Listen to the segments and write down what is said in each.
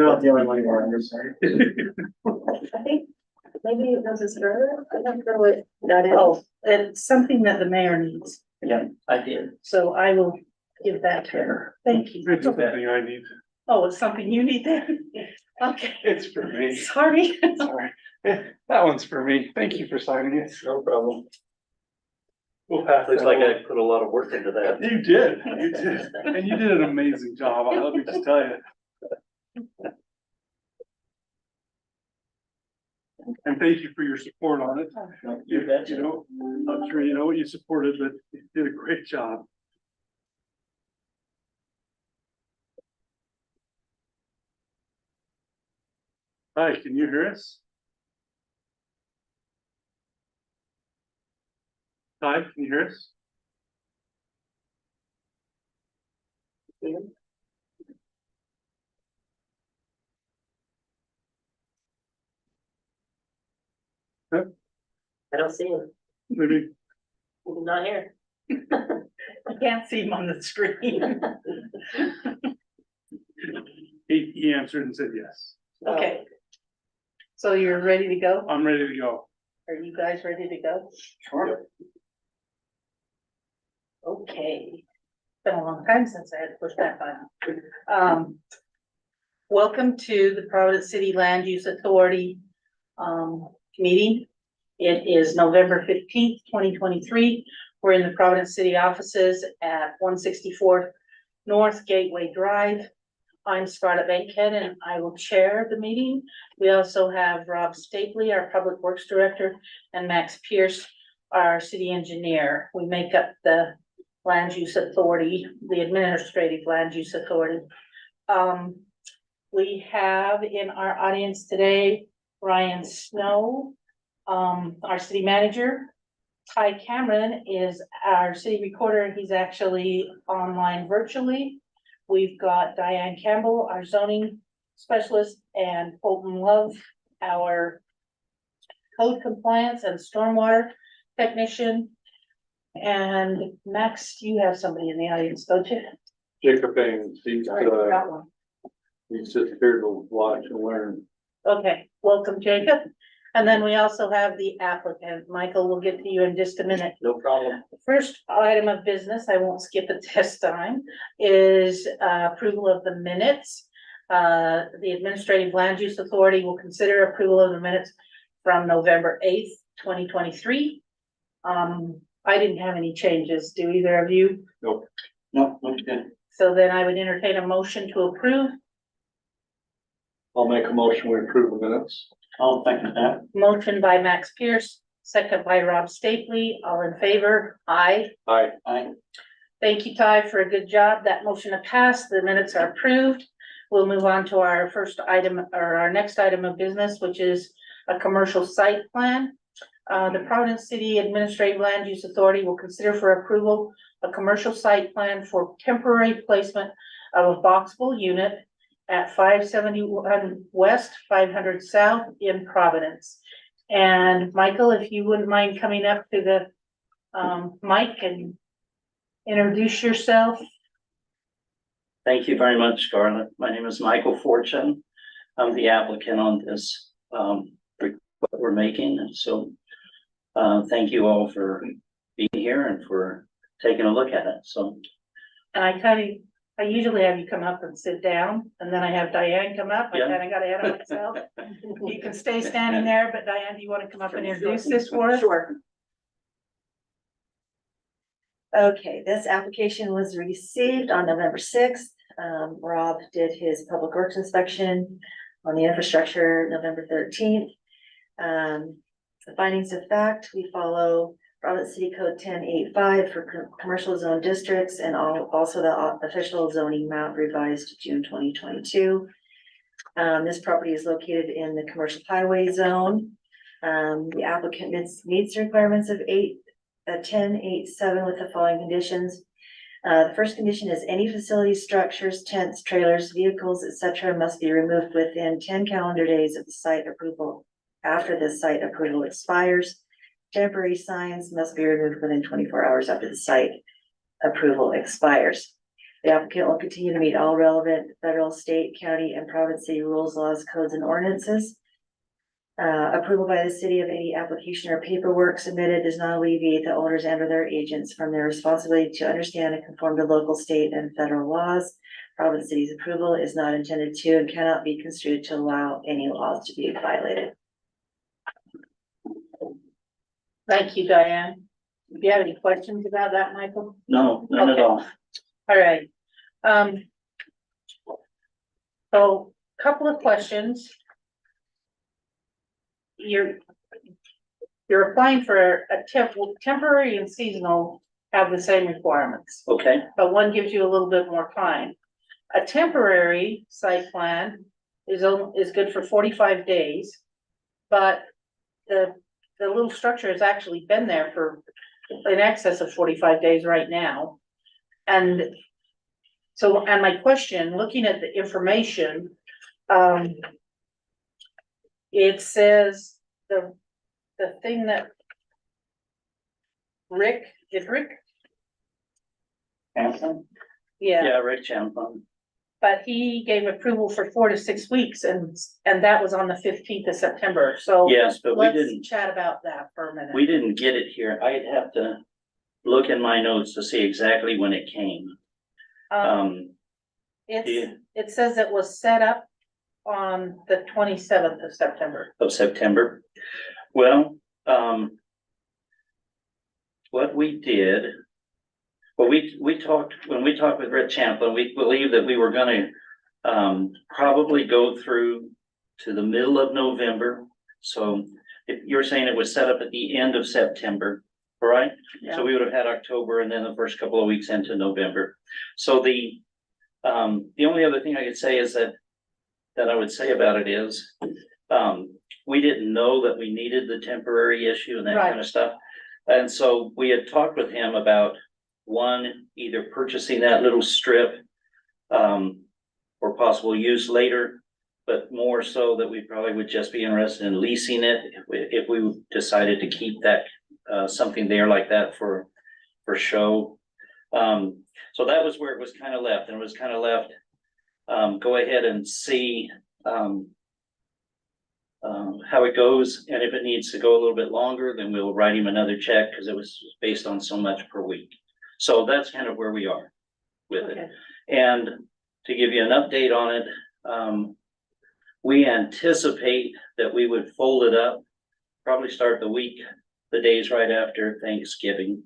not the only one you are, I'm sorry. I think maybe it was a earlier. I don't know what that is. Oh, it's something that the mayor needs, Yeah, I did. so I will give that to her. Thank you. It's something I need. Oh, it's something you need then? Okay, It's for me. sorry. Sorry. That one's for me. Thank you for signing it. No problem. We'll pass Looks that like along. I put a lot of work into that. You did, you did. And you did an amazing job. Let me just tell you. And thank you for your support on it. You betcha. You know, I'm sure you know what you supported, but you did a great job. Hi, can you hear us? Hi, can you hear us? I don't see him. Maybe. He's not here. I can't see him on the screen. He answered and said yes. Okay. So you're ready to go? I'm ready to go. Are you guys ready to go? Sure. Okay. Been a long time since I had to push that button. Welcome to the Providence City Land Use Authority meeting. It is November 15th, 2023. We're in the Providence City offices at 164 North Gateway Drive. I'm Scarlett Bankhead and I will chair the meeting. We also have Rob Stapley, our Public Works Director, and Max Pierce, our City Engineer. We make up the Land Use Authority, the Administrative Land Use Authority. We have in our audience today, Ryan Snow, our City Manager. Ty Cameron is our City Recorder. He's actually online virtually. We've got Diane Campbell, our Zoning Specialist, and Fulton Love, our Code Compliance and Stormwater Technician. And Max, you have somebody in the audience, don't you? Jacob Baines, he's, Sorry, I forgot one. he's just here to watch and learn. Okay, welcome, Jacob. And then we also have the applicant. Michael, we'll get to you in just a minute. No problem. First item of business, I won't skip it this time, is approval of the minutes. The Administrative Land Use Authority will consider approval of the minutes from November 8th, 2023. I didn't have any changes. Do either of you? Nope. No, looks good. So then I would entertain a motion to approve. I'll make a motion, we approve the minutes. I'll second that. Motion by Max Pierce, second by Rob Stapley. All in favor? Aye. Aye. Aye. Thank you, Ty, for a good job. That motion has passed. The minutes are approved. We'll move on to our first item, or our next item of business, which is a commercial site plan. The Providence City Administrative Land Use Authority will consider for approval a commercial site plan for temporary placement of a boxable unit at 571 West, 500 South in Providence. And Michael, if you wouldn't mind coming up to the mic and introduce yourself. Thank you very much, Scarlett. My name is Michael Fortune. I'm the applicant on this, what we're making. And so, thank you all for being here and for taking a look at it. So, And I usually have you come up and sit down, and then I have Diane come up. I Yeah. kinda got ahead of myself. You can stay standing there, but Diane, do you wanna come up and introduce this for us? Sure. Okay, this application was received on November 6th. Rob did his public works inspection on the infrastructure November 13th. The findings of fact, we follow Providence City Code 1085 for commercial zone districts and also the official zoning map revised June 2022. This property is located in the commercial highway zone. The applicant meets the requirements of 1087 with the following conditions. The first condition is any facilities, structures, tents, trailers, vehicles, etc. must be removed within 10 calendar days of the site approval. After the site approval expires, temporary signs must be removed within 24 hours after the site approval expires. The applicant will continue to meet all relevant federal, state, county, and province city rules, laws, codes, and ordinances. Approval by the city of any application or paperwork submitted does not alleviate the owners and or their agents from their responsibility to understand and conform to local, state, and federal laws. Providence City's approval is not intended to and cannot be construed to allow any laws to be violated. Thank you, Diane. Do you have any questions about that, Michael? No, none at Okay. all. All right. So couple of questions. You're applying for a temporary and seasonal have the same requirements, Okay, but one gives you a little bit more time. A temporary site plan is good for 45 days, but the little structure has actually been there for in excess of 45 days right now. And so, and my question, looking at the information, it says the thing that Rick, Hanson? yeah, Rick Champlin. but he gave approval for 4 to 6 weeks and that was on the 15th of September, so. Yes, but we Let's didn't, chat about that for a minute. we didn't get it here. I'd have to look in my notes to see exactly when it came. Um, yeah. it says it was set up on the 27th of September. Of September. Well, what we did, well, we talked, when we talked with Rick Champlin, we believed that we were gonna probably go through to the middle of November. So if you're saying it was set up at the end of September, right? Yeah. So we would have had October and then the first couple of weeks into November. So the only other thing I could say is that I would say about it is, we didn't know that we needed the temporary issue and that Right. kind of stuff. And so we had talked with him about one, either purchasing that little strip, or possible use later, but more so that we probably would just be interested in leasing it if we decided to keep that, something there like that for show. So that was where it was kind of left, and it was kind of left, go ahead and see, how it goes, and if it needs to go a little bit longer, then we'll write him another check, because it was based on so much per week. So that's kind of where we are with it. Okay. And to give you an update on it, we anticipate that we would fold it up, probably start the days right after Thanksgiving.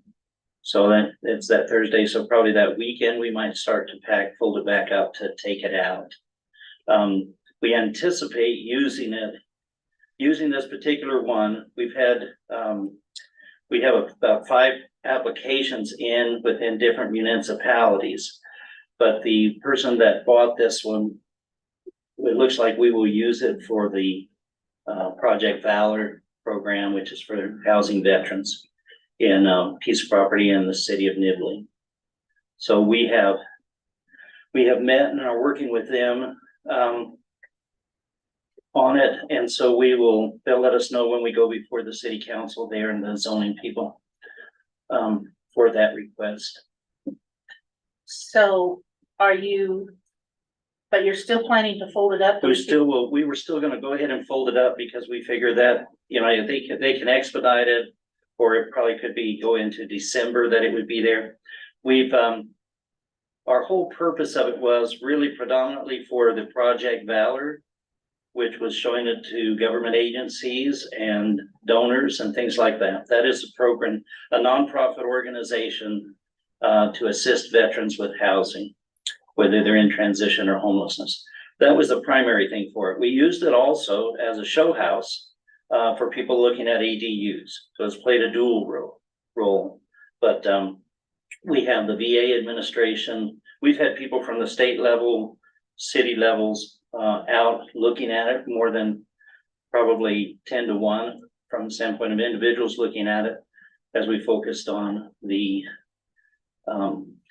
So it's that Thursday, so probably that weekend, we might start to fold it back up to take it out. We anticipate using this particular one. We have about 5 applications within different municipalities. But the person that bought this one, it looks like we will use it for the Project Valor program, which is for housing veterans in piece of property in the city of Nibley. So we have met and are working with them on it, and so they'll let us know when we go before the city council there and the zoning people for that request. So but you're still planning to fold it up? We were still gonna go ahead and fold it up because we figured that, they can expedite it, or it probably could go into December that it would be there. Our whole purpose of it was really predominantly for the Project Valor, which was showing it to government agencies and donors and things like that. That is a program, a nonprofit organization to assist veterans with housing, whether they're in transition or homelessness. That was the primary thing for it. We used it also as a show house for people looking at ADUs. So it's played a dual role. But we have the VA administration. We've had people from the state level, city levels out looking at it, more than probably 10 to 1 from the standpoint of individuals looking at it, as we focused on the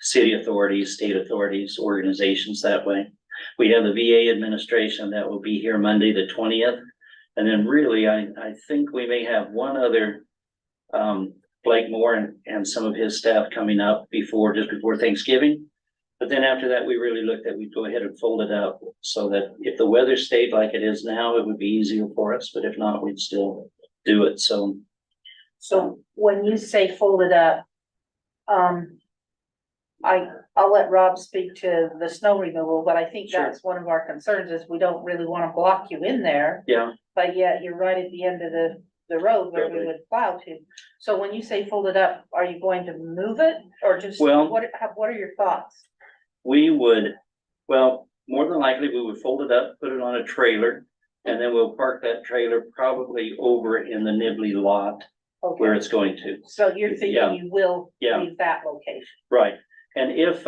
city authorities, state authorities, organizations that way. We have the VA administration that will be here Monday, the 20th. And then really, I think we may have one other, Blake Moore and some of his staff coming up just before Thanksgiving. But then after that, we really looked at, we'd go ahead and fold it up so that if the weather stayed like it is now, it would be easier for us, but if not, we'd still do it, so. So when you say fold it up, I'll let Rob speak to the snow removal, but I think Sure. that's one of our concerns is we don't really wanna block you in there. Yeah, But yet you're right at the end of the road where we Totally. would plow to. So when you say fold it up, are you going to move it or just, Well- what are your thoughts? we would, well, more than likely, we would fold it up, put it on a trailer, and then we'll park that trailer probably over in the Nibley lot where Okay, it's going to. so you're Yeah. thinking you will Yeah. leave that location? Right, and if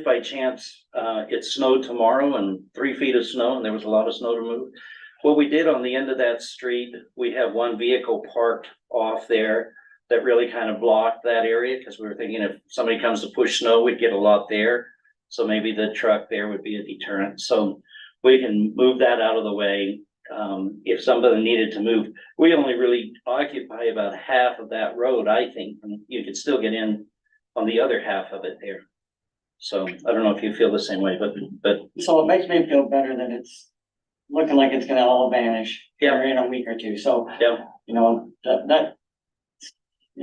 by chance, it snowed tomorrow and 3 feet of snow and there was a lot of snow to move. What we did on the end of that street, we have one vehicle parked off there that really kind of blocked that area, because we were thinking if somebody comes to push snow, we'd get a lot there. So maybe the truck there would be a deterrent, so we can move that out of the way. If somebody needed to move, we only really occupy about half of that road, I think, and you could still get in on the other half of it there. So I don't know if you feel the same way, but So it makes me feel better that it's looking like it's gonna all vanish. Yeah. here in a week or two, so, yeah, you know, that.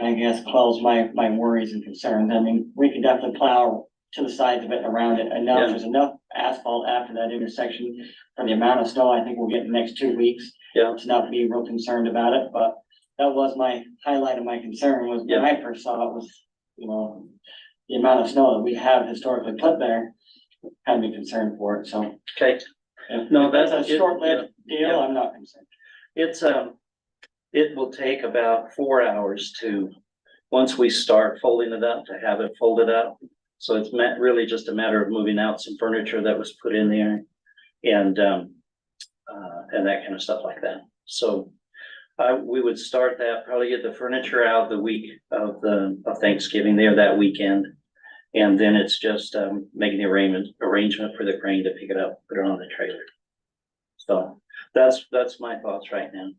I guess quells my worries and concerns. I mean, we can definitely plow to the sides of it and around it enough. Yeah. There's enough asphalt after that intersection for the amount of snow I think we'll get in the next 2 weeks. Yeah. To not be real concerned about it, but that was my highlight of my concern was when I first saw it was, you know, the amount of snow that we have historically put there, had me concerned for it, so. okay. if No, that's that's a short-lived deal, yeah. I'm not concerned. It's, it will take about 4 hours to, once we start folding it up, to have it folded up. So it's really just a matter of moving out some furniture that was put in there and that kind of stuff like that. So we would start that, probably get the furniture out the week of Thanksgiving there that weekend. And then it's just, making the arrangement for the crane to pick it up, put it on the trailer. So that's my thoughts right now.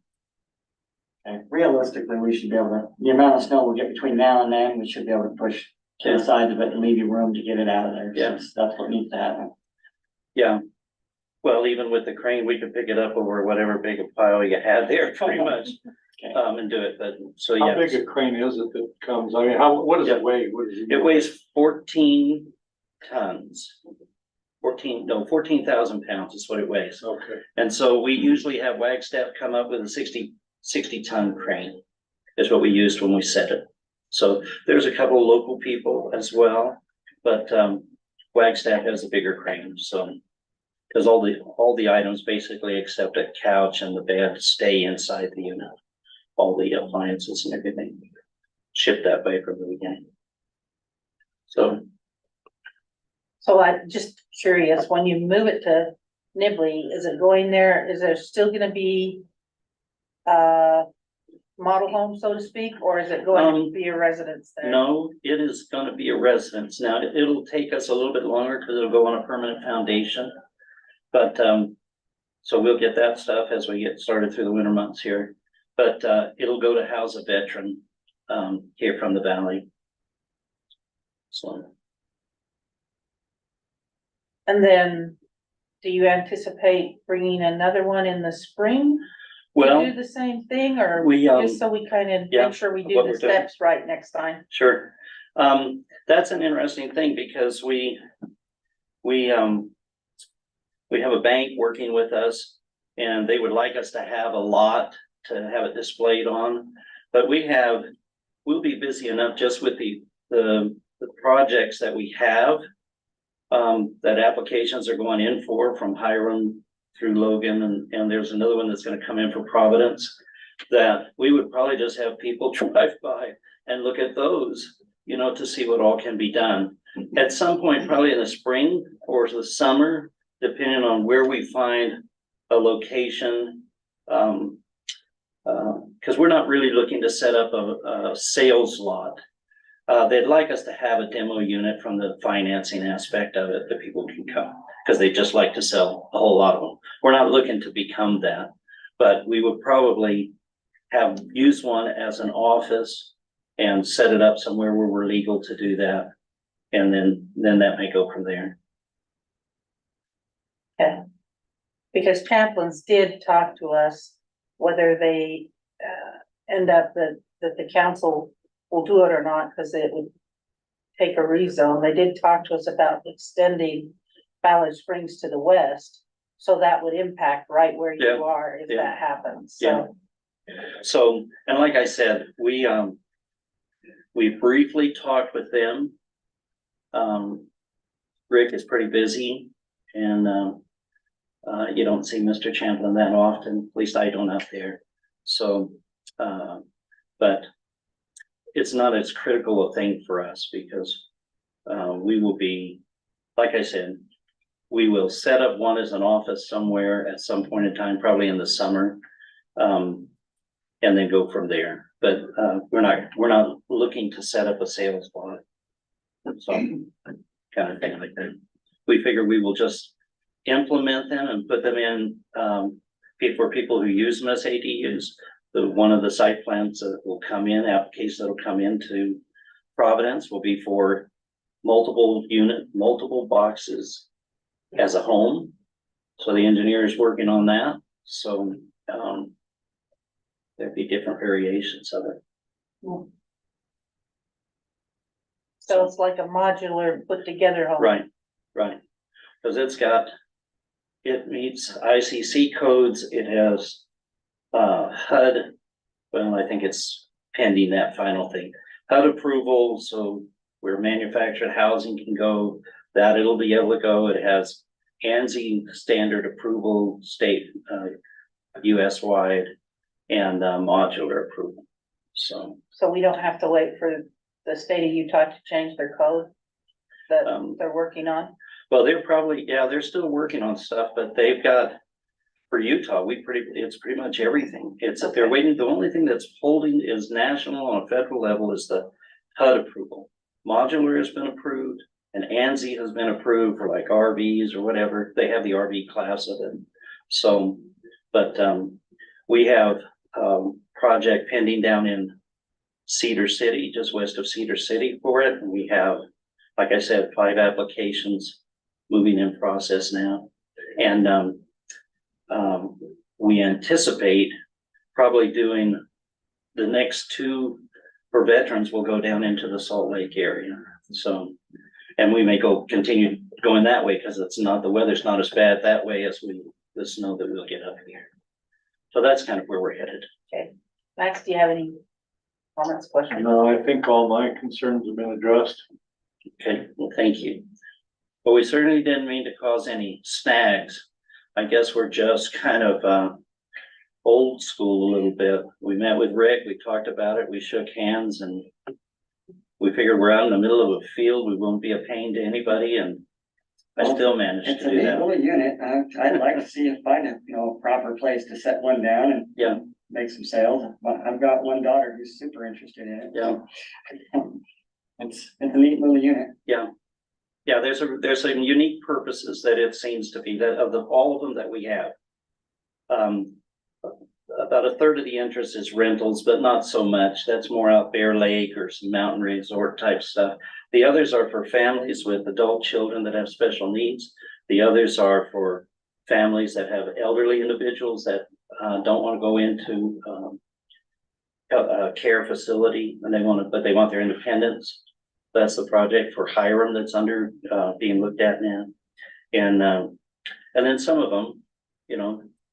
And realistically, we should be able to, the amount of snow we'll get between now and then, we should be able to push to Yeah. the sides of it and leave you room to get it out of there. Yeah. Since that's what needs to happen. Yeah. Well, even with the crane, we could pick it up over whatever big a pile you had there pretty much, Okay. and do it, but so How yeah. big a crane is it that comes? I mean, what does Yeah. it weigh? What does It weighs 14 tons. 14,000 pounds is what it weighs. Okay, And so we usually have Wagstaff come up with a 60 ton crane is what we used when we set it. So there's a couple of local people as well, but Wagstaff has a bigger crane, so. Because all the items basically except a couch and the bed stay inside the unit. All the appliances and everything shipped that way from the beginning. So, So I'm just curious, when you move it to Nibley, is it going there, is there still gonna be model home, so to speak, or is it going to be a residence there? no, it is gonna be a residence. Now, it'll take us a little bit longer because it'll go on a permanent foundation. But, so we'll get that stuff as we get started through the winter months here. But, it'll go to house a veteran, here from the valley. So, And then, do you anticipate bringing another one in the spring? To well, do the same thing, or we, just so we kind of yeah, make sure we do what the we're doing. steps right next time? sure. That's an interesting thing because we have a bank working with us and they would like us to have a lot to have it displayed on. But we'll be busy enough just with the projects that we have, that applications are going in for from Hiram through Logan, and there's another one that's gonna come in for Providence, that we would probably just have people drive by and look at those, you know, to see what all can be done. At some point, probably in the spring or the summer, depending on where we find a location. Cause we're not really looking to set up a sales lot. They'd like us to have a demo unit from the financing aspect of it, that people can come, cause they just like to sell a whole lot of them. We're not looking to become that, but we would probably use one as an office and set it up somewhere where we're legal to do that. And then that may go from there. Because chaplains did talk to us, whether they, end up that the council will do it or not, because it would take a rezone. They did talk to us about extending Ballard Springs to the west. So that would impact right where Yeah, you are if yeah. that happens, Yeah. so. So, and like I said, we briefly talked with them. Rick is pretty busy and, you don't see Mr. Champlin that often, at least I don't out there. So, but it's not as critical a thing for us because, we will be, like I said, we will set up one as an office somewhere at some point in time, probably in the summer. And then go from there, but, we're not looking to set up a sales line. So, kind of thing like that. We figure we will just implement them and put them in, for people who use them as ADUs. One of the site plans that will come in, applications that will come into Providence will be for multiple boxes as a home. So the engineer is working on that, so, there'd be different variations of it. So it's like a modular put together home. Right, because it meets ICC codes, it has, HUD, well, I think it's pending that final thing. HUD approval, so where manufactured housing can go, that it'll be able to go. It has ANSI standard approval, state, US wide, and modular approval. So we don't have to wait for the state of Utah to change their code that they're working on. well, they're still working on stuff, but they've got, for Utah, it's pretty much everything. It's that they're waiting. The only thing that's holding is national on a federal level is the HUD approval. Modular has been approved and ANSI has been approved for like RVs or whatever. They have the RV class of it. So, but we have project pending down in Cedar City, just west of Cedar City for it. And we have, like I said, 5 applications moving in process now. And we anticipate probably doing the next 2 for veterans will go down into the Salt Lake area. So, and we may continue going that way because the weather's not as bad that way as the snow that we'll get up here. So that's kind of where we're headed. Okay. Max, do you have any comments, questions? No, I think all my concerns have been addressed. Okay, well, thank you. But we certainly didn't mean to cause any snags. I guess we're just kind of old school a little bit. We met with Rick, we talked about it, we shook hands, and we figured we're out in the middle of a field, we won't be a pain to anybody, and I still managed It's to a do neat that. little unit. I'd like to see if find a proper place to set one down and Yeah. make some sales. I've got one daughter who's super interested in it. Yeah. It's a neat little unit. Yeah, there's some unique purposes that it seems to be that all of them that we have. About a third of the interest is rentals, but not so much. That's more out Bear Lake or some mountain resort type stuff. The others are for families with adult children that have special needs. The others are for families that have elderly individuals that don't want to go into a care facility and but they want their independence. That's the project for Hiram that's under being looked at now. And then some of them,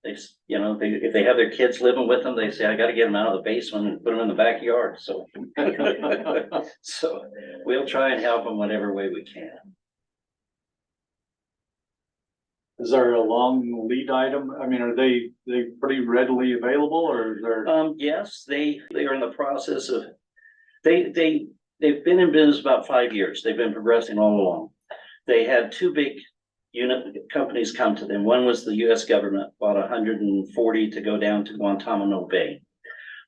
if they have their kids living with them, they say, I gotta get them out of the basement and put them in the backyard. So, so we'll try and help them whatever way we can. Is there a long lead item? I mean, are they pretty readily available or is there? Yes, they are in the process of, they've been in business about 5 years. They've been progressing all along. They had 2 big unit companies come to them. One was the US government, bought 140 to go down to Guantanamo Bay.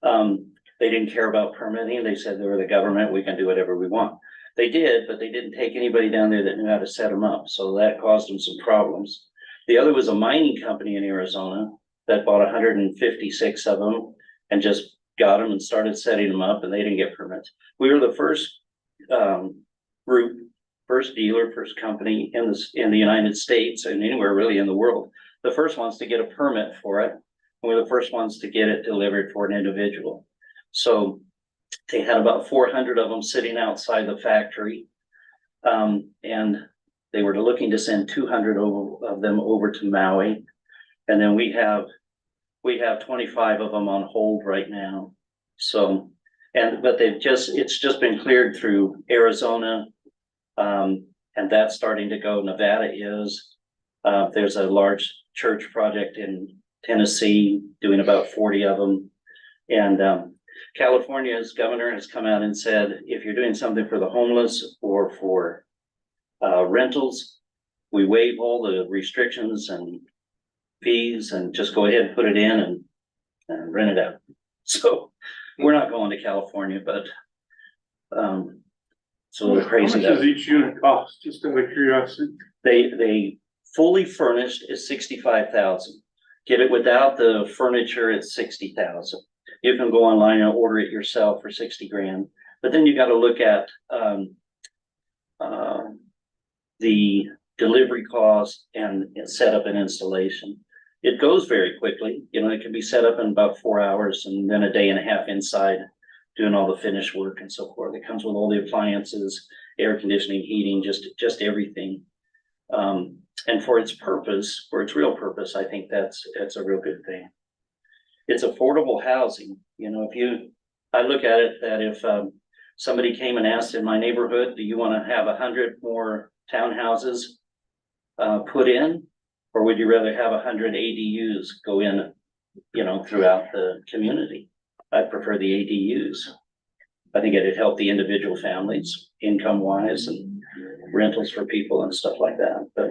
They didn't care about permitting. They said they were the government, we can do whatever we want. They did, but they didn't take anybody down there that knew how to set them up. So that caused them some problems. The other was a mining company in Arizona that bought 156 of them and just got them and started setting them up, and they didn't get permits. We were the first group first dealer, first company in the United States and anywhere really in the world. The first ones to get a permit for it. We're the first ones to get it delivered for an individual. So they had about 400 of them sitting outside the factory. And they were looking to send 200 of them over to Maui. And then we have 25 of them on hold right now. So, but it's just been cleared through Arizona. And that's starting to go. Nevada is, there's a large church project in Tennessee doing about 40 of them. And, California's governor has come out and said, if you're doing something for the homeless or for rentals, we waive all the restrictions and fees and just go ahead and put it in and rent it out. So we're not going to California, but it's a little crazy. How much does each unit cost, just out of curiosity? They fully furnished is 65,000. Get it without the furniture, it's 60,000. You can go online and order it yourself for 60 grand. But then you got to look at the delivery cost and setup and installation. It goes very quickly. You know, it can be set up in about 4 hours and then a day and a half inside doing all the finish work and so forth. It comes with all the appliances, air conditioning, heating, just everything. And for its purpose, for its real purpose, I think that's a real good thing. It's affordable housing. You know, I look at it that if somebody came and asked in my neighborhood, do you want to have 100 more townhouses put in? Or would you rather have 100 ADUs go in, you know, throughout the community? I prefer the ADUs. I think it'd help the individual families income wise and rentals for people and stuff like that. But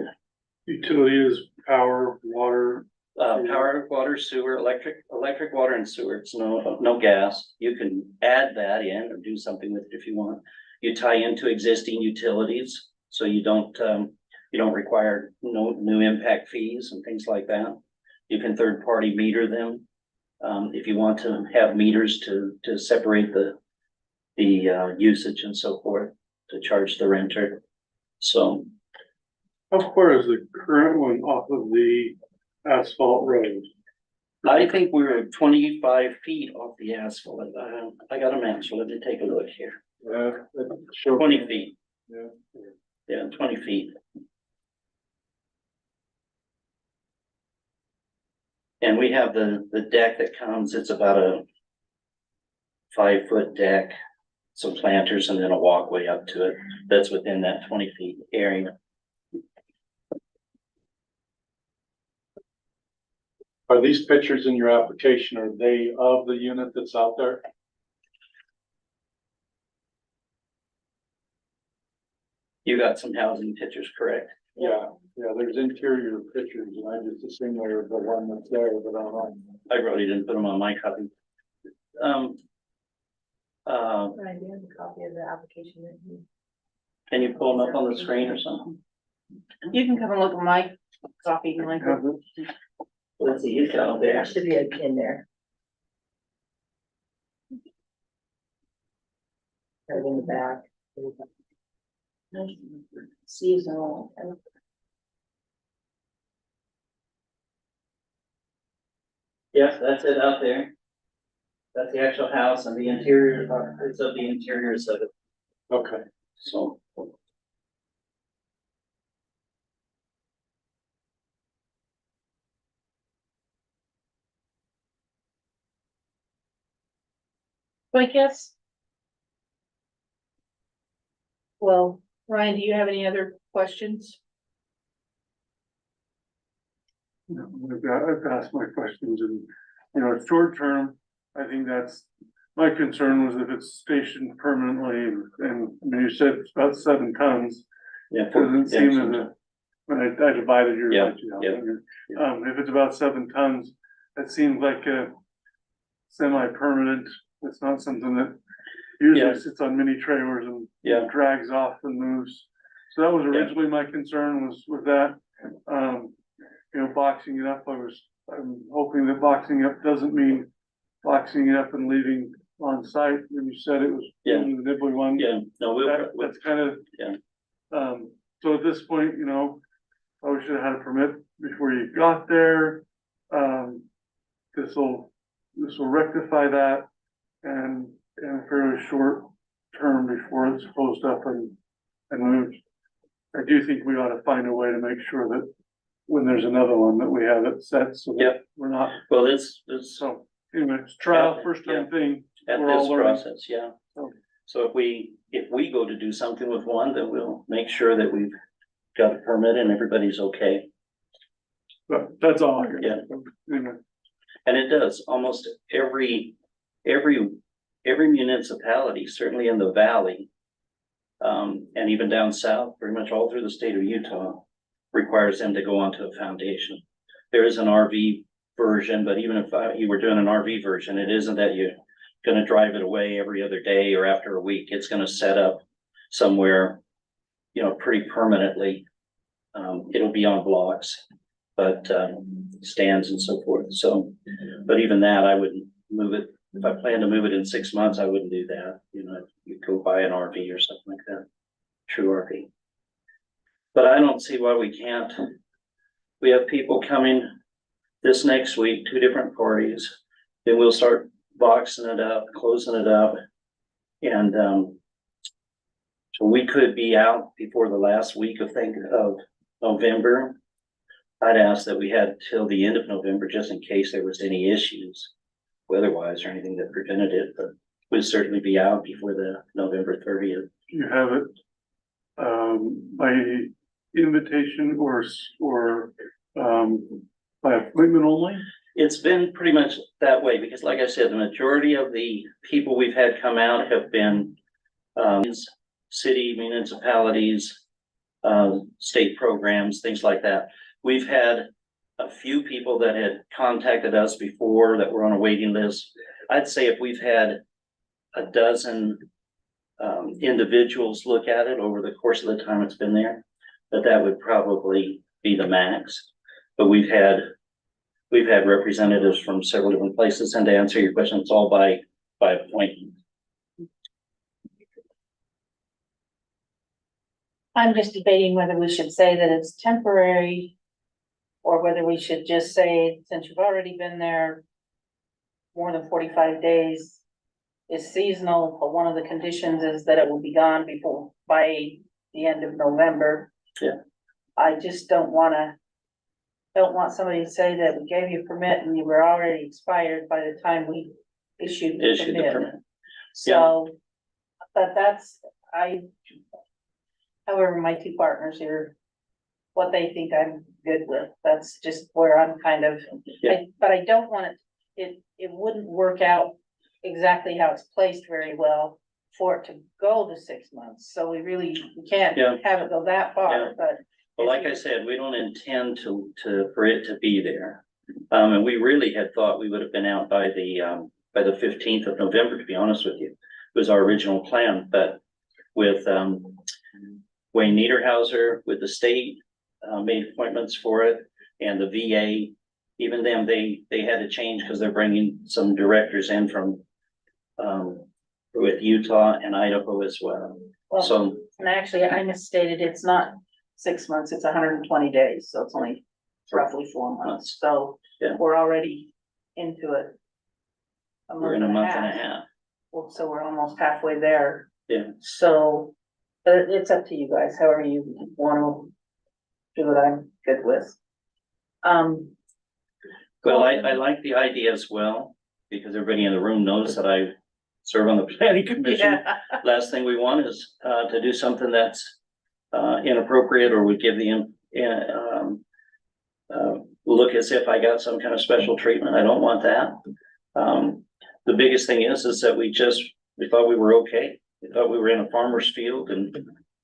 Utilities, power, water. power, water, sewer, electric, water and sewer. It's no gas. You can add that in or do something with it if you want. You tie into existing utilities, so you don't require no new impact fees and things like that. You can third party meter them. If you want to have meters to separate the usage and so forth, to charge the renter. So How far is the current one off of the asphalt road? I think we're 25 feet off the asphalt. I got a map, so let me take a look here. 20 feet. Yeah. Yeah, 20 feet. And we have the deck that comes, it's about a 5-foot deck, some planters and then a walkway up to it. That's within that 20 feet area. Are these pictures in your application, are they of the unit that's out there? You got some housing pictures, correct? Yeah, there's interior pictures and I just assume they're the one that's there, but I don't know. I really didn't put them on my copy. Ryan, do you have a copy of the application that you? Can you pull them up on the screen or something? You can come and look at my copy, Michael. Let's see, he's got it There there. should be a pin there. Right in the back. Seasonal. Yes, that's it out there. That's the actual house and the interior parts of the interiors of it. Okay. So. I guess. Well, Ryan, do you have any other questions? No, I've asked my questions and, you know, short term, I think that's, my concern was if it's stationed permanently and you said it's about 7 tons. Yeah. Doesn't seem as a, when I divided your. Yeah, budget out, if it's about 7 tons, that seems like a semi-permanent, it's not something that usually Yeah. sits on mini trailers and Yeah. drags off and moves. So that was originally my concern was with that. You know, boxing it up, I'm hoping that boxing up doesn't mean boxing it up and leaving on site. When you said it was Yeah. the nibbly one. Yeah, no, That's kind of. Yeah. So at this point, you know, I should have had a permit before you got there. This will rectify that and in a fairly short term before it's closed up and moved. I do think we ought to find a way to make sure that when there's another one, that we have it set so that Yep. we're not, Well, this, so anyway, it's trial, first time thing. at We're all this learning. process, yeah. So- So if we go to do something with one, then we'll make sure that we've got a permit and everybody's okay. But that's all I got. Yeah. Anyway, And it does, almost every municipality, certainly in the valley, and even down south, pretty much all through the state of Utah, requires them to go onto a foundation. There is an RV version, but even if you were doing an RV version, it isn't that you're gonna drive it away every other day or after a week. It's gonna set up somewhere, you know, pretty permanently. It'll be on blocks, but, stands and so forth. So, but even that, I wouldn't move it. If I plan to move it in 6 months, I wouldn't do that. You know, you go buy an RV or something like that, true RV. But I don't see why we can't. We have people coming this next week, 2 different parties. Then we'll start boxing it up, closing it up. And, so we could be out before the last week of November. I'd ask that we had till the end of November, just in case there was any issues weather-wise or anything that prevented it, but we'd certainly be out before the November 30th. you have it, by invitation or, by appointment only? It's been pretty much that way, because like I said, the majority of the people we've had come out have been, city municipalities, state programs, things like that. We've had a few people that had contacted us before that were on a waiting list. I'd say if we've had a dozen individuals look at it over the course of the time it's been there, that would probably be the max. But we've had representatives from several different places, and to answer your question, it's all by appointment. I'm just debating whether we should say that it's temporary or whether we should just say, since you've already been there more than 45 days, is seasonal, but one of the conditions is that it will be gone by the end of November. Yeah. I just don't want somebody to say that we gave you a permit and you were already expired by the time we issued the Issued the permit. permit. So, but however, my 2 partners here, what they think I'm good with, that's just where I'm kind of, Yeah. but I don't want it wouldn't work out exactly how it's placed very well for it to go to 6 months, so we can't Yeah. have it go that Yeah. far, but. Well, like I said, we don't intend for it to be there. And we really had thought we would have been out by the 15th of November, to be honest with you. It was our original plan, but with, Wayne Niederhauser with the state, made appointments for it, and the VA, even them, they had to change because they're bringing some directors in from, with Utah and Idaho as well. Well, So, and actually, I misstated, it's not 6 months, it's 120 days, so it's only roughly 4 months, so. Yeah. We're already into it. we're in a month and a half. Well, so we're almost halfway there. Yeah. So, but it's up to you guys, however you wanna do what I'm good with. Well, I like the idea as well, because everybody in the room knows that I serve on the planning commission. Yeah. Last thing we want is, to do something that's, inappropriate or would give the, look as if I got some kind of special treatment. I don't want that. The biggest thing is that we thought we were okay. We thought we were in a farmer's field and,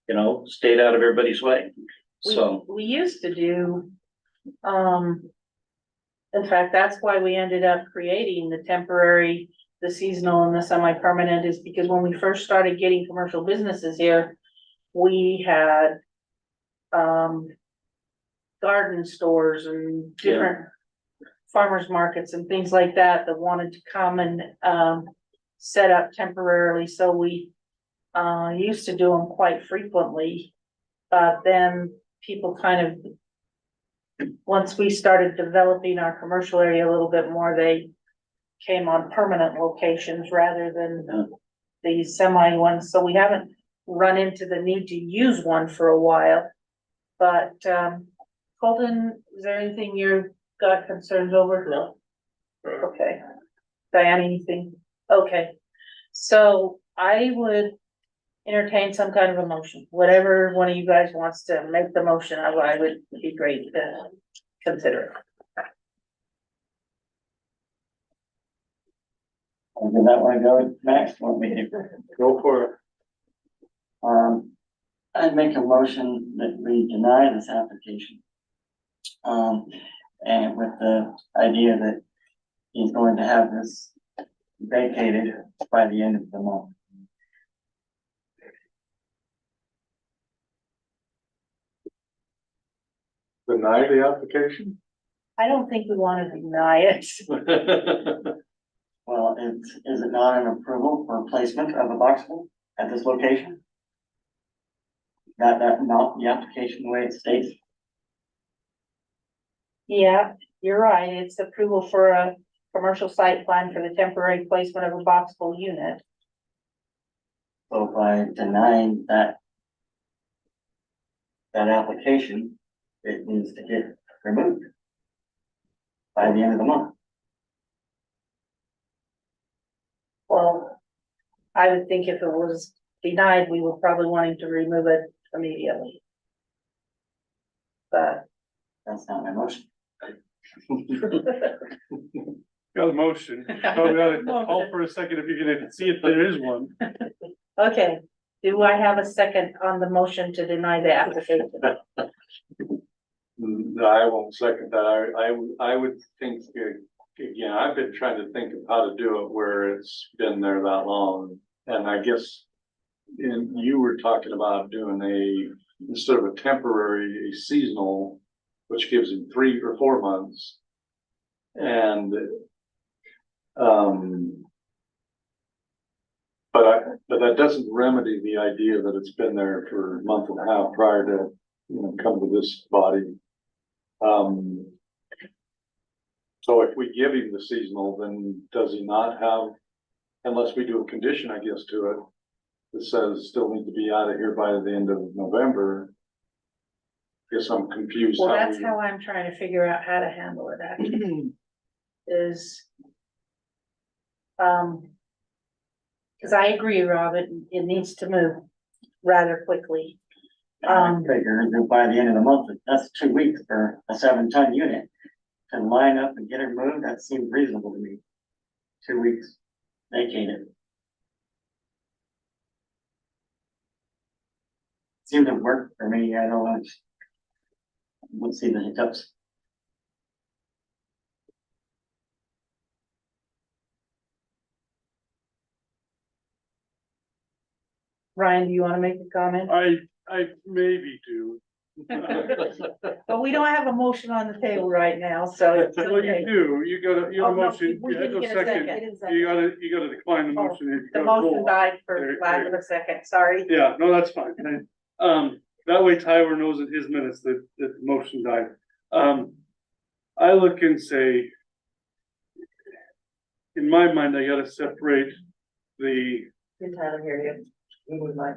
you know, stayed out of everybody's way. So, We used to do, in fact, that's why we ended up creating the temporary, the seasonal and the semi-permanent, is because when we first started getting commercial businesses here, we had, garden stores and different farmers markets and things like that wanted to come and, set up temporarily, so we, used to do them quite frequently. then people kind of, once we started developing our commercial area a little bit more, they came on permanent locations rather than these semi ones, so we haven't run into the need to use one for a while. But, Colton, is there anything you've got concerns over? No. Okay. Diane, anything? Okay, so I would entertain some kind of a motion, whatever one of you guys wants to make the motion of, I would be great to consider. Did that want to go next? Want me to? Go for it. I'd make a motion that we deny this application. And with the idea that he's going to have this vacated by the end of the month. Deny the application? I don't think we want to deny it. Well, is it not an approval for placement of a box culvert at this location? That not the application the way it states? Yeah, you're right, it's approval for a commercial site plan for the temporary placement of a boxable unit. So by denying that application, it needs to get removed by the end of the month. Well, I would think if it was denied, we were probably wanting to remove it immediately. But That's not my motion. Got a motion. Oh, we gotta hold for a second if you can see if there is one. Okay, do I have a second on the motion to deny the application? No, I won't second that. I would think, again, I've been trying to think of how to do it where it's been there that long. And I guess, and you were talking about doing instead of a temporary, a seasonal, which gives him 3 or 4 months. And, but that doesn't remedy the idea that it's been there for a month and a half prior to, come to this body. So if we give him the seasonal, then does he not have, unless we do a condition, I guess, to it, that says still need to be out of here by the end of November? Guess I'm confused. Well, that's how I'm trying to figure out how to handle it actually, is. Cause I agree, Rob, it needs to move rather quickly. I figure that by the end of the month, that's 2 weeks for a 7-ton unit. To line up and get it moved, that seems reasonable to me. 2 weeks, vacate it. Seemed to work for me, I don't know. Let's see the hiccups. Ryan, do you wanna make a comment? I maybe do. But we don't have a motion on the table right now, so it's Well, you okay. do, you got a Oh, no, motion, we you have didn't a get a second, second. you gotta decline the Oh, motion. and The go motion roll. died for There- lack of a second, sorry. Yeah, no, that's fine. That way Tyler knows in his minutes that the motion died. I look and say, in my mind, I gotta separate the, Did Tyler hear you? He would like.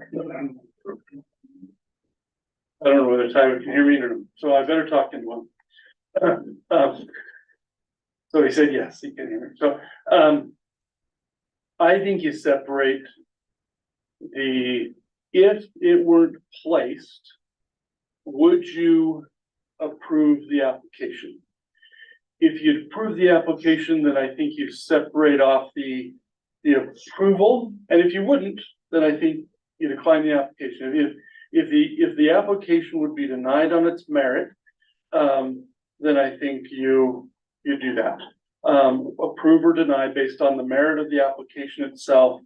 I don't know whether Tyler can hear me or not, so I better talk into one. So he said, yes, he can hear me. So, I think you separate if it weren't placed, would you approve the application? If you approve the application, then I think you separate off the approval, and if you wouldn't, then I think you decline the application. If the application would be denied on its merit, then I think you do that. Approve or deny based on the merit of the application itself,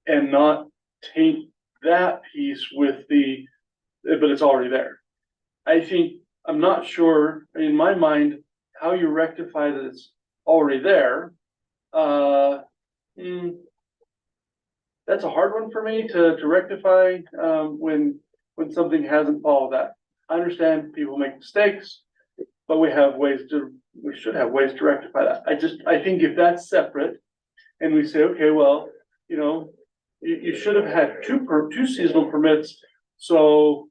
and not taint that piece with but it's already there. I think, I'm not sure, in my mind, how you rectify that it's already there. That's a hard one for me to rectify, when when something hasn't followed that. I understand people make mistakes, but we should have ways to rectify that. I think if that's separate and we say, okay, well, you know, you should have had two seasonal permits. So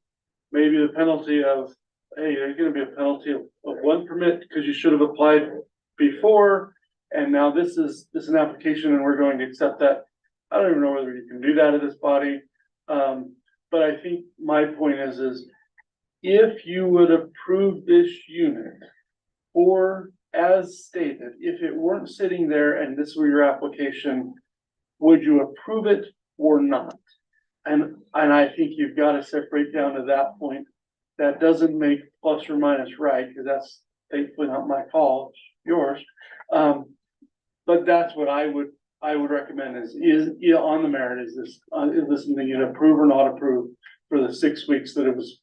maybe the penalty of, hey, there's gonna be a penalty of one permit because you should have applied before. And now this is an application and we're going to accept that. I don't even know whether you can do that at this body. But I think my point is if you would approve this unit or as stated, if it weren't sitting there and this were your application, would you approve it or not? And I think you've got to separate down to that point. That doesn't make plus or minus right, because that's thankfully not my call, it's yours. But that's what I would recommend is on the merit, is this something you'd approve or not approve for the 6 weeks that it was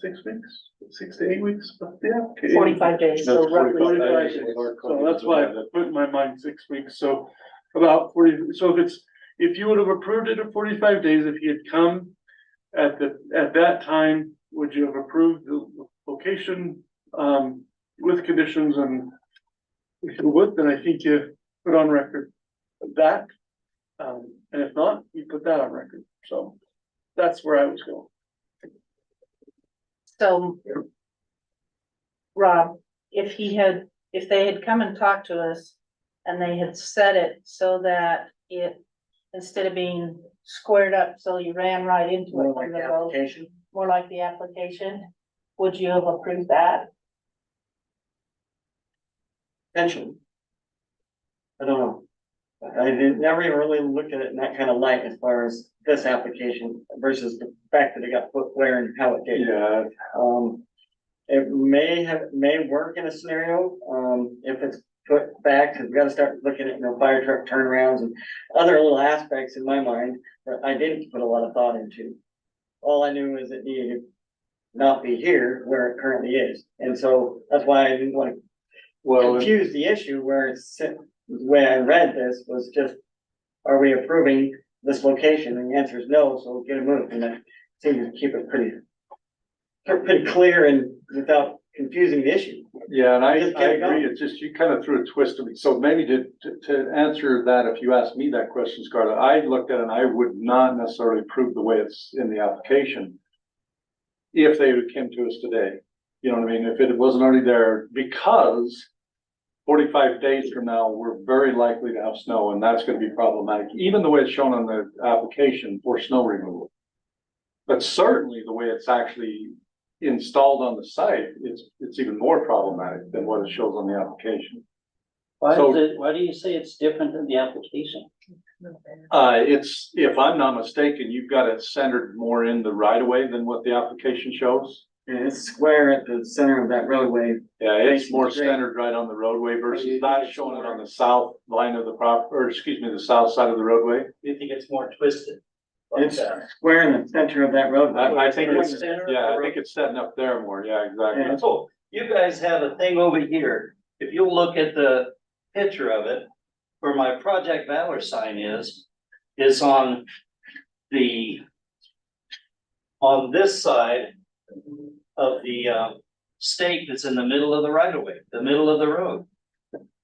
6 weeks, 6 to 8 weeks, yeah. Okay. 45 days, so That's roughly. 45 days. So that's why I put in my mind 6 weeks, so about 40, so if you would have approved it at 45 days, if he had come at that time, would you have approved the location, with conditions? And if you would, then I think you put on record that, and if not, you put that on record, so that's where I was going. So, Rob, if they had come and talked to us and they had set it so that it, instead of being squared up, so you ran right into it on the road, Application. more like the application, would you have approved that? Potentially. I don't know. I didn't never even really look at it in that kind of light as far as this application versus the fact that it got put where and how it did. Yeah, It may work in a scenario, if it's put back, cause we gotta start looking at, fire truck turnarounds and other little aspects in my mind that I didn't put a lot of thought into. All I knew is it needed to not be here where it currently is, and so that's why I didn't want to well, confuse the issue where it's, the way I read this was just, are we approving this location? And the answer is no, so we'll get it moved, and that seems to keep it pretty clear and without confusing the issue. yeah, and I Just get it agree, going. it's just, you kind of threw a twist to me, so maybe to answer that, if you asked me that question, Scarlett, I looked at it and I would not necessarily approve the way it's in the application. If they came to us today, you know what I mean, if it wasn't already there, because 45 days from now, we're very likely to have snow, and that's gonna be problematic, even the way it's shown on the application for snow removal. But certainly the way it's actually installed on the site, it's even more problematic than what it shows on the application. Why So- why do you say it's different than the application? It's, if I'm not mistaken, you've got it centered more in the right of way than what the application shows. And it's square at the center of that roadway. Yeah, it's Facing more straight. centered right on the roadway versus You not think it's showing it more- on the south line of the the south side of the roadway. You think it's more twisted? like It's that? square in the center of that roadway. I think it's, Center of yeah, the I think it's setting up there more, yeah, exactly. Yeah. So you guys have a thing over here. If you'll look at the picture of it, where my Project Valor sign is on this side of the stake that's in the middle of the right of way, the middle of the road.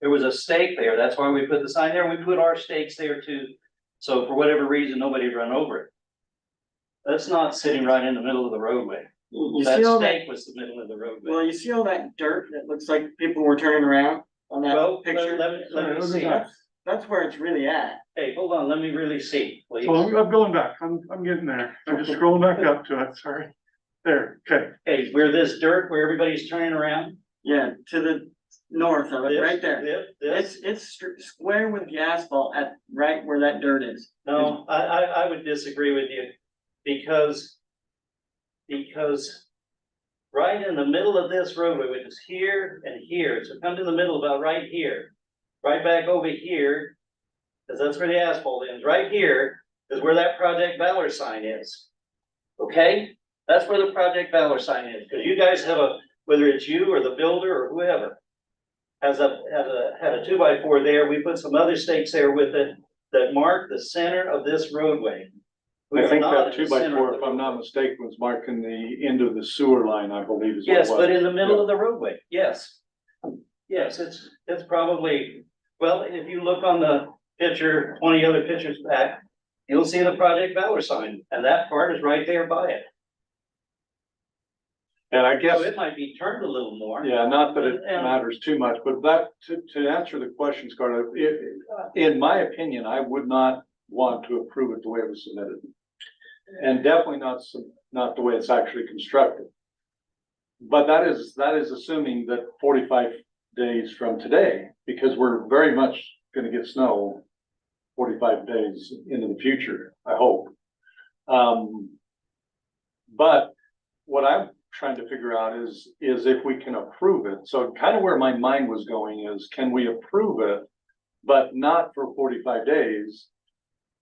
There was a stake there. That's why we put the sign there. We put our stakes there too. So for whatever reason, nobody'd run over it. That's not sitting right in the middle of the roadway. You That see all that, stake was the middle of the roadway. well, you see all that dirt that looks like people were turning around on Well, that picture? let me see. That's where it's really at. Hey, hold on, let me really see, please. So I'm going back, I'm getting there, I'm just scrolling back up to it, sorry. There, okay. Hey, where this dirt, where everybody's turning around? Yeah, to the north of it, right there. This. It's square with the asphalt at right where that dirt is. No, I would disagree with you, because right in the middle of this roadway, which is here and here, so come to the middle about right here, right back over here, because that's where the asphalt is, right here is where that Project Valor sign is. Okay, that's where the Project Valor sign is, because you guys have whether it's you or the builder or whoever, had a 2x4 there. We put some other stakes there with it that mark the center of this roadway. I think Not that in two the by center four, of if the I'm not roadway. mistaken, was marking the end of the sewer line, I believe is what it Yes, was. but in the middle of the roadway, yes. Yes, it's probably, well, if you look on the picture, 20 other pictures back, you'll see the Project Valor sign, and that part is right there by it. And I guess. So it might be turned a little more. Yeah, not that it And- matters too much, but that, to answer the question, Scarlett, in my opinion, I would not want to approve it the way it was submitted. And definitely not the way it's actually constructed. But that is assuming that 45 days from today, because we're very much gonna get snow 45 days into the future, I hope. But what I'm trying to figure out is if we can approve it. So kind of where my mind was going is, can we approve it, but not for 45 days?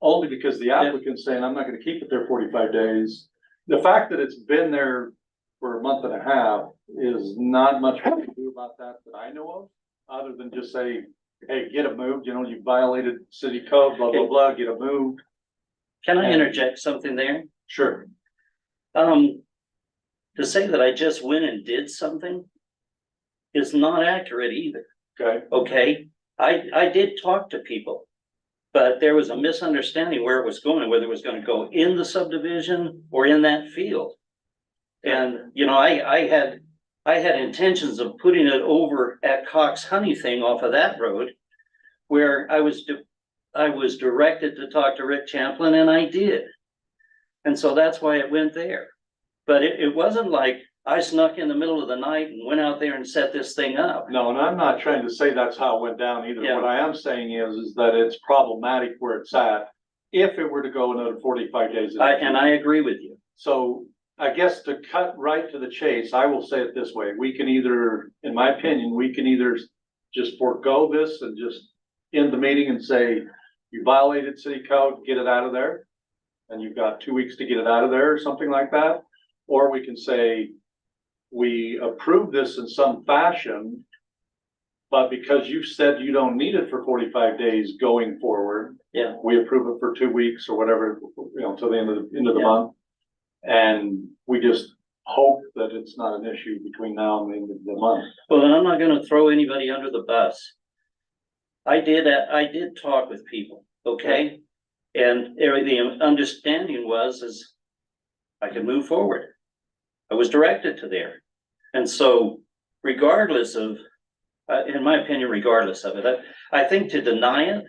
Only because the applicant's saying, I'm not gonna keep it there 45 days. The fact that it's been there for a month and a half is not much we can do about that I know of, other than just say, hey, get it moved, you know, you violated city code, blah, blah, blah, get it moved. Can I interject something there? Sure. To say that I just went and did something is not accurate either, Okay, okay? I did talk to people, but there was a misunderstanding where it was going, whether it was gonna go in the subdivision or in that field. And, you know, I had intentions of putting it over at Cox Honey thing off of that road, where I was directed to talk to Rick Champlin, and I did. And so that's why it went there. But it wasn't like I snuck in the middle of the night and went out there and set this thing up. no, and I'm not trying to say that's how it went down either. Yeah. What I am saying is that it's problematic where it's at, if it were to go another 45 days. And I agree with you. So I guess to cut right to the chase, I will say it this way, we can either, in my opinion, we can either just forego this and just end the meeting and say, you violated city code, get it out of there. And you've got 2 weeks to get it out of there or something like that. Or we can say, we approve this in some fashion, but because you said you don't need it for 45 days going forward. Yeah. We approve it for 2 weeks or whatever, you know, till the end of the Yeah. month. And we just hope that it's not an issue between now and the end of the month. Well, then I'm not gonna throw anybody under the bus. I did talk with people, okay? And the understanding is I could move forward. I was directed to there. And so regardless of, in my opinion, regardless of it, I think to deny it,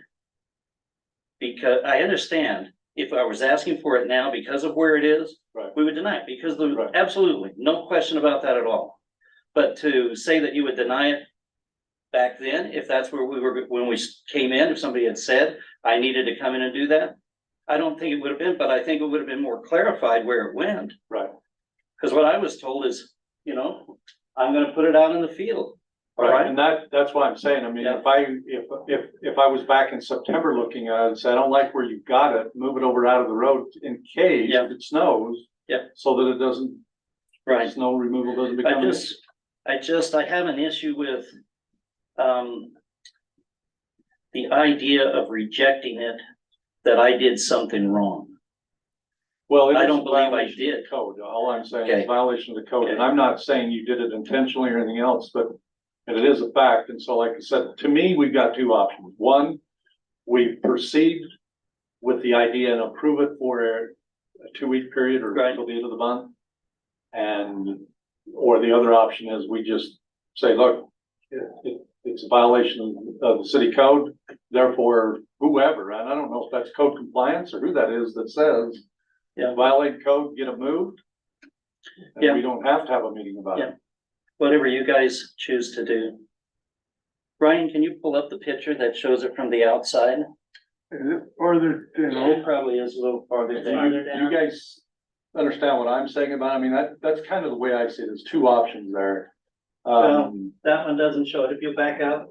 because I understand if I was asking for it now because of where it is, Right. we would deny it because Right. absolutely, no question about that at all. But to say that you would deny it back then, if that's where we were, when we came in, if somebody had said I needed to come in and do that, I don't think it would have been, but I think it would have been more clarified where it went. Right. Because what I was told is, you know, I'm gonna put it out in the field. All Right, right, and that's why I'm saying, I mean, Yeah. if I was back in September looking at it and said, I don't like where you got it, move it over out of the road in case Yeah. it snows. Yeah. So that it doesn't, right. snow removal doesn't become an issue. I have an issue with, the idea of rejecting it, that I did something wrong. Well, it I is don't a believe I violation of did. the code, all I'm saying Okay. is violation of the code, and Okay. I'm not saying you did it intentionally or anything else, but. And it is a fact, and so like I said, to me, we've got two options. One, we proceed with the idea and approve it for a 2 week period or Right. until the end of the month. Or the other option is we just say, look, it's a violation of the city code, therefore whoever, and I don't know if that's code compliance or who that is that says. Yeah. Violate code, get it moved. Yeah. And we don't have to have a meeting about it. Whatever you guys choose to do. Ryan, can you pull up the picture that shows it from the outside? Is it farther It down? probably is a little farther down. You guys understand what I'm saying about, I mean, that's kind of the way I see it, there's two options there. That one doesn't show it. If you back up,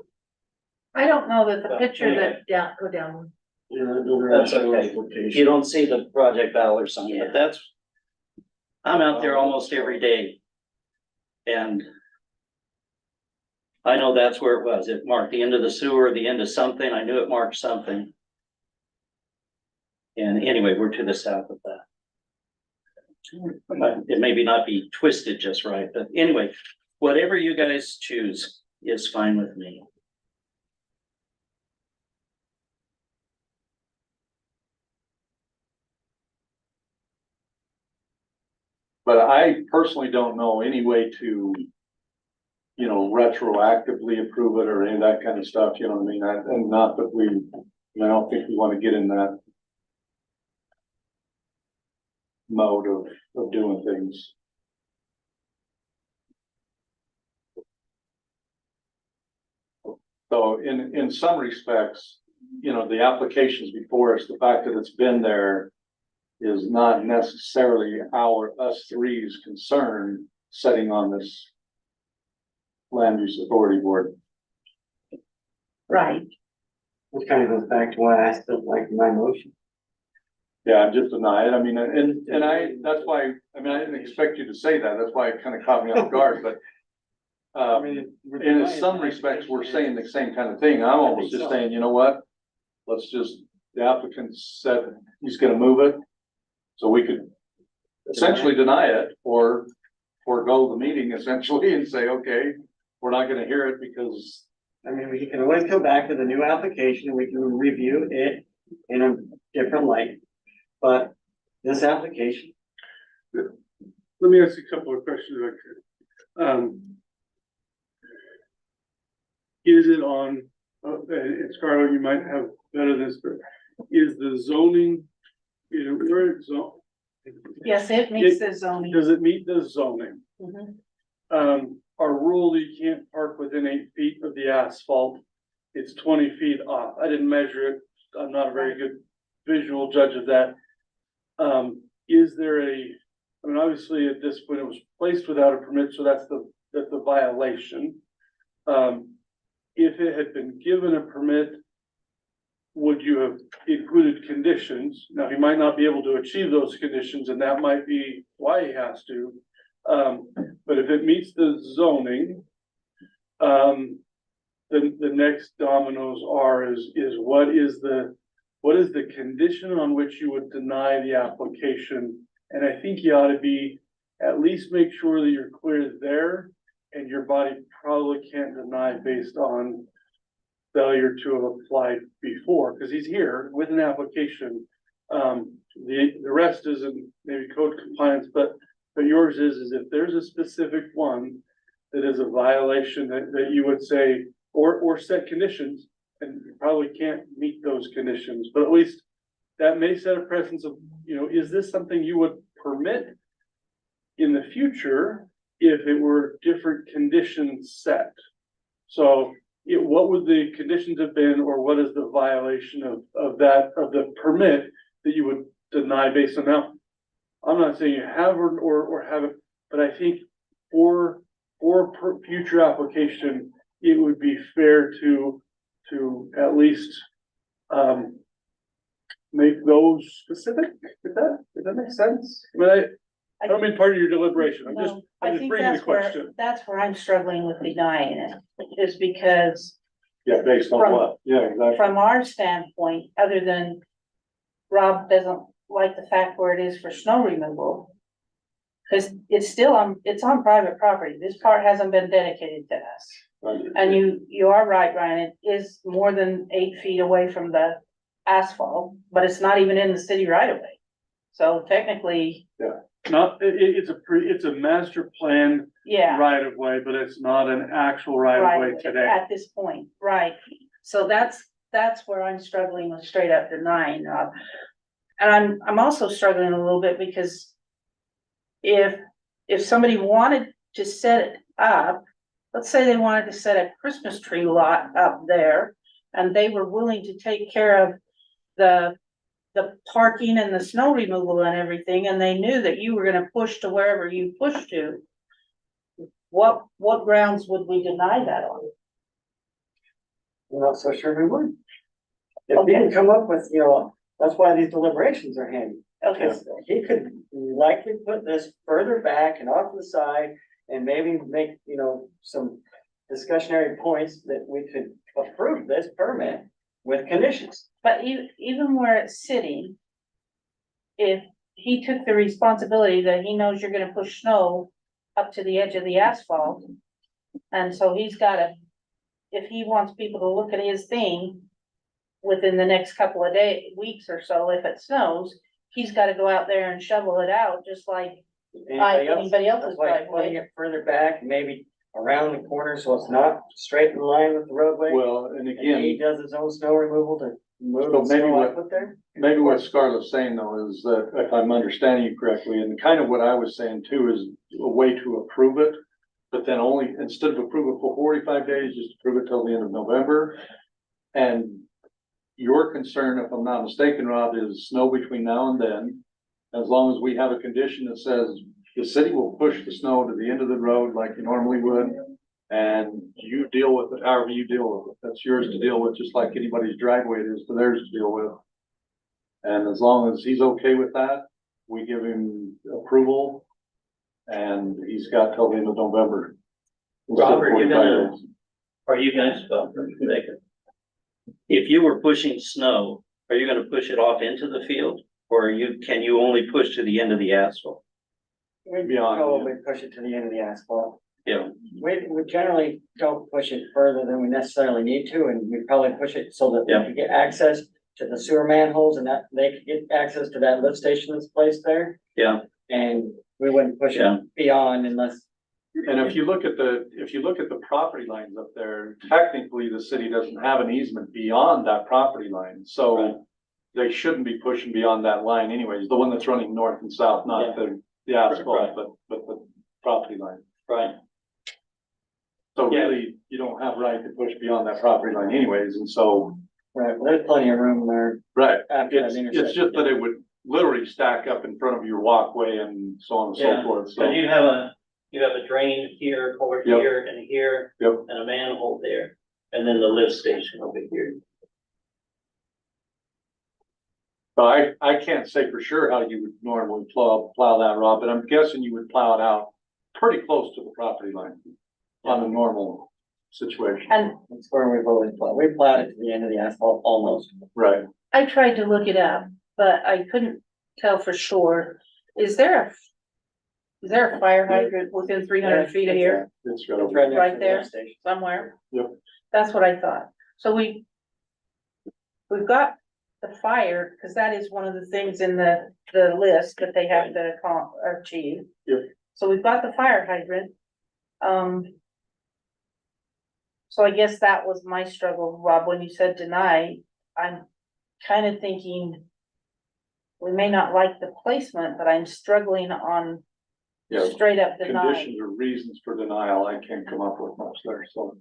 I don't know that the Well, picture anyway. that, go down. that's okay. You don't see the Project Valor sign, but that's, I'm out there almost every day. And I know that's where it was. It marked the end of the sewer, the end of something. I knew it marked something. And anyway, we're to the south of that. But it maybe not be twisted just right, but anyway, whatever you guys choose is fine with me. But I personally don't know any way to, you know, retroactively approve it or any of that kind of stuff, you know what I mean? And not that I don't think we want to get in that mode of doing things. So in some respects, you know, the applications before us, the fact that it's been there is not necessarily us three's concern setting on this land use authority board. Right. Which kind of goes back to why I still like my motion. Yeah, just deny it. I mean, and that's why, I mean, I didn't expect you to say that. That's why it kind of caught me off guard, but in some respects, we're saying the same kind of thing. I'm almost just saying, you know what? The applicant said he's gonna move it. So we could essentially deny it or forego the meeting essentially and say, okay, we're not gonna hear it because. I mean, we can always come back with a new application, we can review it in a different light. But this application, Let me ask you a couple of questions if I could. Is it on, and Scarlett, you might have better this, but is the zoning, you know, where it's zone? Yes, it meets the zoning. Does it meet the zoning? Mhm. Our rule that you can't park within 8 feet of the asphalt, it's 20 feet off. I didn't measure it. I'm not a very good visual judge of that. Is there I mean, obviously at this point it was placed without a permit, so that's the violation. If it had been given a permit, would you have included conditions? Now, he might not be able to achieve those conditions, and that might be why he has to. But if it meets the zoning, then the next dominoes is what is the condition on which you would deny the application? And I think you ought to be, at least make sure that you're clear there, and your body probably can't deny based on failure to have applied before, because he's here with an application. The rest isn't maybe code compliance, but yours is if there's a specific one that is a violation that you would say, or set conditions, and you probably can't meet those conditions, but at least that may set a precedence of, you know, is this something you would permit in the future if it were different conditions set? So what would the conditions have been, or what is the violation of the permit that you would deny based on that? I'm not saying you have or haven't, but I think for future application, it would be fair to at least make those specific. Does that make sense? I mean, I don't mean part of your deliberation. I'm just bringing the question. That's where I'm struggling with denying it, is because Yeah, based on what? Yeah, exactly. from our standpoint, other than Rob doesn't like the fact where it is for snow removal. Cause it's on private property. This part hasn't been dedicated to us. Right. And you are right, Ryan, it is more than 8 feet away from the asphalt, but it's not even in the city right away. So technically. It's a master plan Yeah. right of way, but it's not an actual right of way today. At this point, right. So that's where I'm struggling with straight up denying, Rob. And I'm also struggling a little bit because if somebody wanted to set it up, let's say they wanted to set a Christmas tree lot up there, and they were willing to take care of the parking and the snow removal and everything, and they knew that you were gonna push to wherever you push to, what grounds would we deny that on? I'm not so sure we would. If we can come up with, you know, that's why these deliberations are handy. Okay, Because he could likely put this further back and off to the side and maybe make, you know, some discussionary points that we could approve this permit with conditions. but even where it's sitting, if he took the responsibility that he knows you're gonna push snow up to the edge of the asphalt. And so he's gotta, if he wants people to look at his thing within the next couple of weeks or so, if it snows, he's gotta go out there and shovel it out, just like anybody else's That's why putting driveway. it further back, maybe around the corner, so it's not straight in line with the roadway. Well, and And he again, does his own snow removal to move So the maybe snow I what- put there. maybe what Scarlett's saying though is that if I'm understanding you correctly, and kind of what I was saying too, is a way to approve it. But then only, instead of approve it for 45 days, just approve it till the end of November. And your concern, if I'm not mistaken, Rob, is snow between now and then. As long as we have a condition that says the city will push the snow to the end of the road like you normally would. And you deal with it however you deal with it. That's yours to deal with, just like anybody's driveway it is to theirs to deal with. And as long as he's okay with that, we give him approval. And he's got till the end of November. instead of Robert, you're 45 gonna- days. Are you guys, if you were pushing snow, are you gonna push it off into the field? Or can you only push to the end of the asphalt? We Beyond, probably push it to the end of the asphalt. Yeah, We generally don't push it further than we necessarily need to, and we probably push it so that we Yeah. can get access to the sewer manholes and that they could get access to that lift station that's placed there. yeah, And we wouldn't push Yeah. it beyond unless, And if you look at the property lines up there, technically the city doesn't have an easement beyond that property line, Right. so. They shouldn't be pushing beyond that line anyways, the one that's running north and south, not the asphalt, Right. but the property line. right. So Yeah. really, you don't have right to push beyond that property line anyways, and so, right, well, there's plenty of room there right. after that It's intersection. just that it would literally stack up in front of your walkway and so on and so Yeah, forth, so. Cause you have a drain here, culvert Yep. here and here, Yep, and a manhole there, and then the lift station over here. but I can't say for sure how you would normally plow that, Rob, but I'm guessing you would plow it out pretty close to the property line on a normal situation. And That's where we've always plowed. We plowed it to the end of the asphalt almost. Right, I tried to look it up, but I couldn't tell for sure. Is there a fire hydrant within 300 feet of here it's right It's over. right next to Right the there. lift station. somewhere? Yep. That's what I thought. So we've got the fire, because that is one of the things in the list that they have to achieve. Yep. So we've got the fire hydrant. So I guess that was my struggle, Rob, when you said deny, I'm kind of thinking we may not like the placement, but I'm struggling on Yeah, straight up deny. conditions or reasons for denial, I can't come up with much there, so.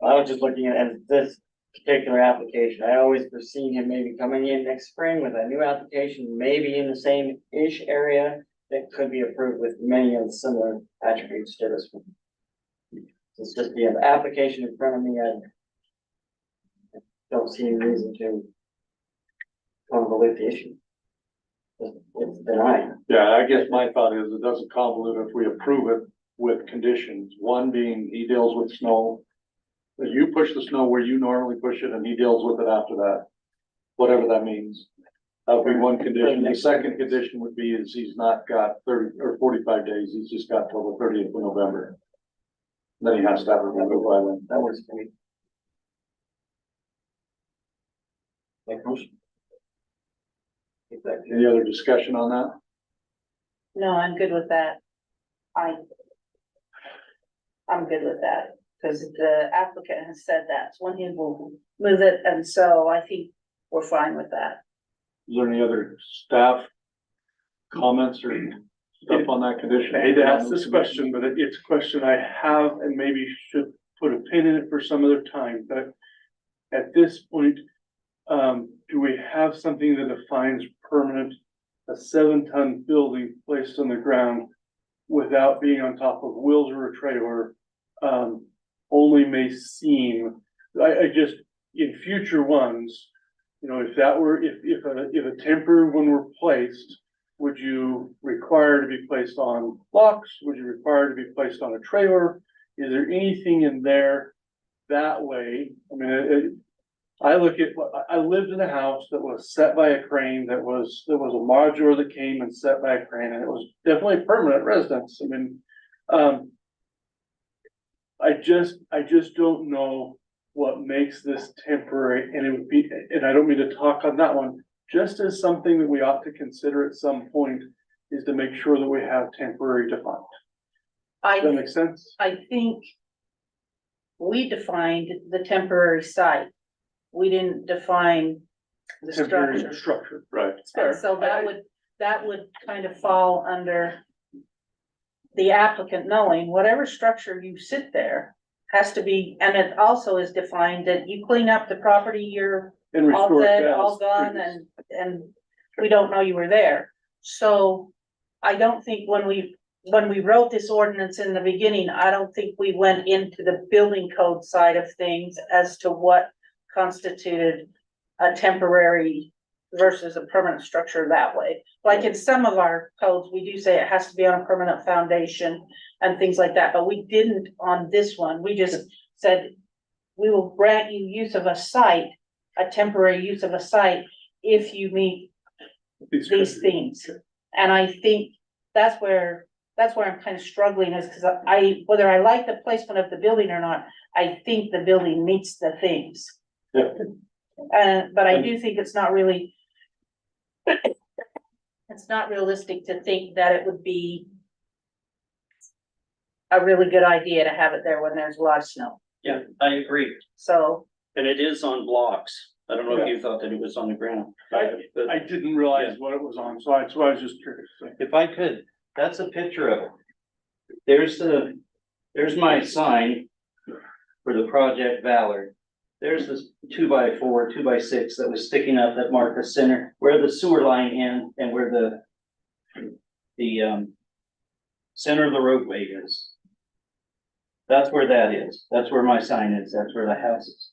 I was just looking at it as this particular application. I always foreseen him maybe coming in next spring with a new application, maybe in the same-ish area that could be approved with many of the similar attributes to this one. It's just the application in front of me, I don't see any reason to convolute the issue. It's denied. Yeah, I guess my thought is it doesn't convolute if we approve it with conditions. One being he deals with snow. You push the snow where you normally push it and he deals with it after that, whatever that means. That would be one condition. The second condition would be is he's not got 30 or 45 days. He's just got till the 30th of November. Then he has to have it removed by then. That works for me. Make a motion. Any other discussion on that? No, I'm good with that. I'm good with that, because the applicant has said that, so when he will move it, and so I think we're fine with that. Is there any other staff comments or stuff on that condition? I hate to ask this question, but it's a question I have and maybe should put a pin in it for some other time, but at this point, do we have something that defines permanent, a 7-ton building placed on the ground without being on top of wheels or a trailer, only may seem, I just, in future ones, you know, if that were, if a temporary one were placed, would you require to be placed on blocks? Would you require to be placed on a trailer? Is there anything in there that way? I mean, I look at, I lived in a house that was set by a crane, that was a modular that came and set by a crane, and it was definitely a permanent residence. I mean, I just don't know what makes this temporary, and it would be, and I don't mean to talk on that one, just as something that we ought to consider at some point is to make sure that we have temporary defined. Does that I, make sense? I think we defined the temporary site. We didn't define the Temporary structure. structure. Right. And so that would kind of fall under the applicant knowing whatever structure you sit there has to be, and it also is defined that you clean up the property, you're And all restore it dead, as all gone, previous. and we don't know you were there. So I don't think when we wrote this ordinance in the beginning, I don't think we went into the building code side of things as to what constituted a temporary versus a permanent structure that way. Like in some of our codes, we do say it has to be on a permanent foundation and things like that, but we didn't on this one. We just said, we will grant you use of a site, a temporary use of a site, if you meet these things. And I think that's where I'm kind of struggling, is because whether I like the placement of the building or not, I think the building meets the things. Yeah. But I do think it's not really, it's not realistic to think that it would be a really good idea to have it there when there's a lot of snow. Yeah, I agree. So, And it is on blocks. I don't know if you thought that it was on the ground. But I didn't realize what it was on, so I was just curious. if I could, that's a picture of it. There's my sign for the Project Valor. There's this 2x4, 2x6 that was sticking up that marked the center, where the sewer line ends and where the center of the roadway is. That's where that is. That's where my sign is. That's where the house is.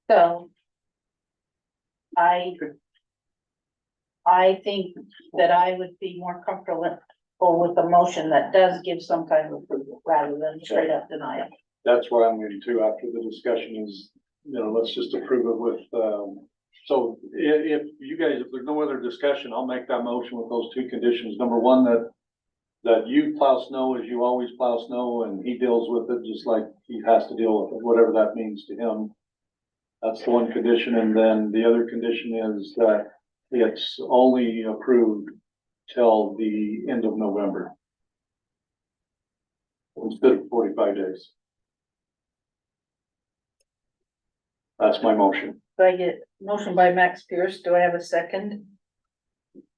so. I think that I would be more comfortable with a motion that does give some kind of approval rather than straight up denial. That's where I'm going to after the discussion is, let's just approve it with, so if you guys, if there's no other discussion, I'll make that motion with those two conditions. Number one, that you plow snow as you always plow snow, and he deals with it just like he has to deal with it, whatever that means to him. That's the one condition, and then the other condition is that it's only approved till the end of November. Instead of 45 days. That's my motion. So I get motion by Max Pierce. Do I have a second?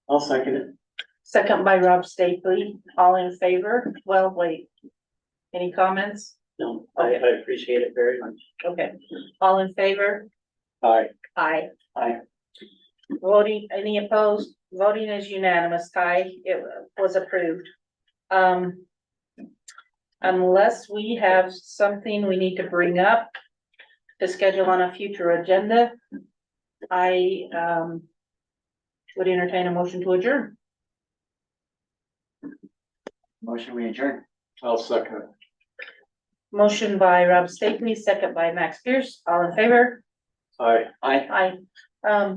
I'll second it. Second by Rob Stapley. All in favor? Well, wait. Any comments? No, I appreciate it very much. Okay. All in favor? Aye. Aye. Aye. Voting, any opposed? Voting is unanimous. Tie, it was approved. Unless we have something we need to bring up to schedule on a future agenda, I, would entertain a motion to adjourn. Motion we adjourn. I'll second it. Motion by Rob Stapley, second by Max Pierce. All in favor? Aye. Aye. Aye.